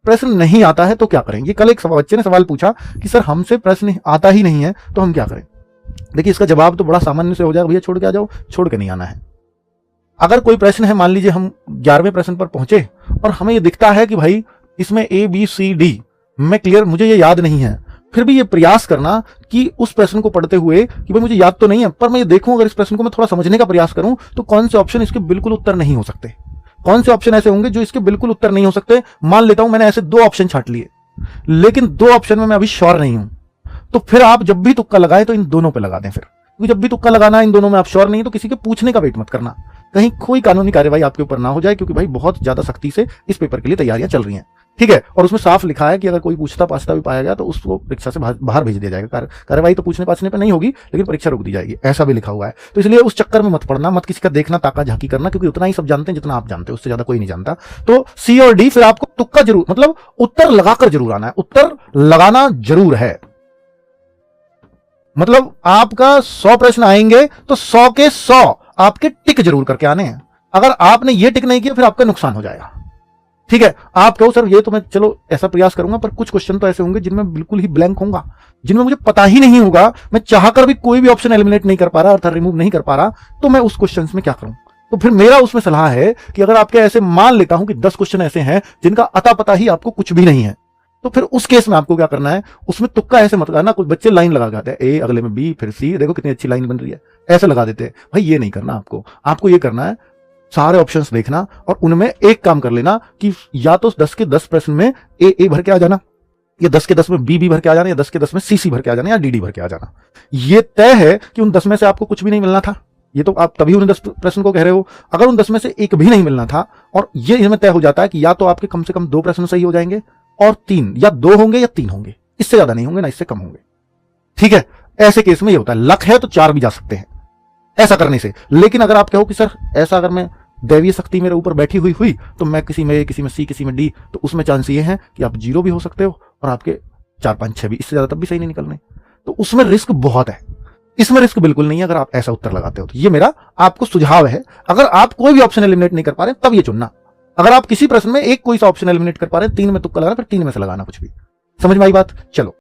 प्रश्न नहीं आता है तो क्या करेंगे। कल एक बच्चे ने सवाल पूछा कि सर हमसे प्रश्न आता ही नहीं है तो हम क्या करें। देखिए इसका जवाब तो बड़ा सामान्य से हो जाएगा, भैया छोड़ के आ जाओ, छोड़ के नहीं आना है। अगर कोई प्रश्न है, मान लीजिए हम 11वें प्रश्न पर पहुंचे और हमें ये दिखता है कि भाई इसमें ABCD मैं क्लियर, मुझे ये याद नहीं है, फिर भी ये प्रयास करना कि उस प्रश्न को पढ़ते हुए कि भाई मुझे याद तो नहीं है पर मैं ये देखूं, अगर इस प्रश्न को मैं थोड़ा समझने का प्रयास करूं तो कौन से ऑप्शन इसके बिल्कुल उत्तर नहीं हो सकते, कौन से ऑप्शन ऐसे होंगे जो इसके बिल्कुल उत्तर नहीं हो सकते। मान लेता हूं मैंने ऐसे 2 ऑप्शन छांट लिए, लेकिन 2 ऑप्शन में मैं अभी श्योर नहीं हूं, तो फिर आप जब भी तुक्का लगाए तो इन दोनों पे लगा दें। फिर क्योंकि जब भी तुक्का लगाना इन दोनों में आप श्योर नहीं तो किसी के पूछने का वेट मत करना, कहीं कोई कानूनी कार्यवाही आपके ऊपर ना हो जाए, क्योंकि भाई बहुत ज्यादा सख्ती से इस पेपर के लिए तैयारियां चल रही हैं, ठीक है। और उसमें साफ लिखा है कि अगर कोई पूछता पाछता भी पाया गया तो उसको परीक्षा से बाहर भेज दिया जाएगा। कार्यवाही तो पूछने पाछने पे नहीं होगी लेकिन परीक्षा रोक दी जाएगी, ऐसा भी लिखा हुआ है। तो इसलिए उस चक्कर में मत पड़ना, मत किसी का देखना ताका झांकी करना, क्योंकि उतना ही सब जानते हैं जितना आप जानते हैं, उससे ज्यादा कोई नहीं जानता। तो C और D, फिर आपको तुक्का जरूर, मतलब उत्तर लगाकर जरूर आना है, उत्तर लगाना जरूर है। मतलब आपका 100 प्रश्न आएंगे तो 100 के 100 आपके टिक जरूर करके आने हैं। अगर आपने ये टिक नहीं किया फिर आपका नुकसान हो जाएगा, ठीक है। आप कहो सर ये तो मैं चलो ऐसा प्रयास करूंगा, पर कुछ क्वेश्चन तो ऐसे होंगे जिनमें बिल्कुल ही ब्लैंक होगा, जिनमें मुझे पता ही नहीं होगा, मैं चाहकर भी कोई भी ऑप्शन एलिमिनेट नहीं कर पा रहा अर्थात रिमूव नहीं कर पा रहा, तो मैं उस क्वेश्चन में क्या करूं। तो फिर मेरा उसमें सलाह है कि अगर आपके ऐसे मान लेता हूं कि 10 क्वेश्चन ऐसे हैं जिनका अता पता ही आपको कुछ भी नहीं है, तो फिर उस केस में आपको क्या करना है, उसमें तुक्का ऐसे मत लगाना। कुछ बच्चे लाइन लगा देते हैं, A अगले में B फिर C, देखो कितनी अच्छी लाइन बन रही है, ऐसे लगा देते हैं। भाई ये नहीं करना आपको ये करना है सारे ऑप्शंस देखना और उनमें एक काम कर लेना कि या तो 10 के 10 प्रश्न में A भर के आ जाना, या 10 के 10 में B भर के आ जाना, या 10 के 10 में C भर के आ जाना, या D भर के आ जाना। ये तय है कि उन 10 में से आपको कुछ भी नहीं मिलना था, ये तो आप तभी उन 10 प्रश्न को कह रहे हो। अगर उन 10 में से एक भी नहीं मिलना था और ये इसमें तय हो जाता है कि या तो आपके कम से कम 2 प्रश्न सही हो जाएंगे और 3, या 2 होंगे या 3 होंगे, इससे ज्यादा नहीं होंगे ना इससे कम होंगे, ठीक है। ऐसे केस में ये होता है, लक है तो 4 भी जा सकते हैं ऐसा करने से। लेकिन अगर आप कहो कि सर ऐसा अगर मैं दैवीय शक्ति मेरे ऊपर बैठी हुई तो मैं किसी में C किसी में D, तो उसमें चांस ये है कि आप 0 भी हो सकते हो और आपके 4 5 6 भी, इससे ज्यादा तब भी सही नहीं निकलने, तो उसमें रिस्क बहुत है। इसमें रिस्क बिल्कुल नहीं है अगर आप ऐसा उत्तर लगाते हो। तो ये मेरा आपको सुझाव है, अगर आप कोई भी ऑप्शन एलिमिनेट नहीं कर पा रहे तब ये चुनना। अगर आप किसी प्रश्न में एक कोई सा ऑप्शन एलिमिनेट कर पा रहे हैं, 3 में तुक्का लगाना, फिर 3 में से लगाना कुछ भी। समझ में आई बात? चलो।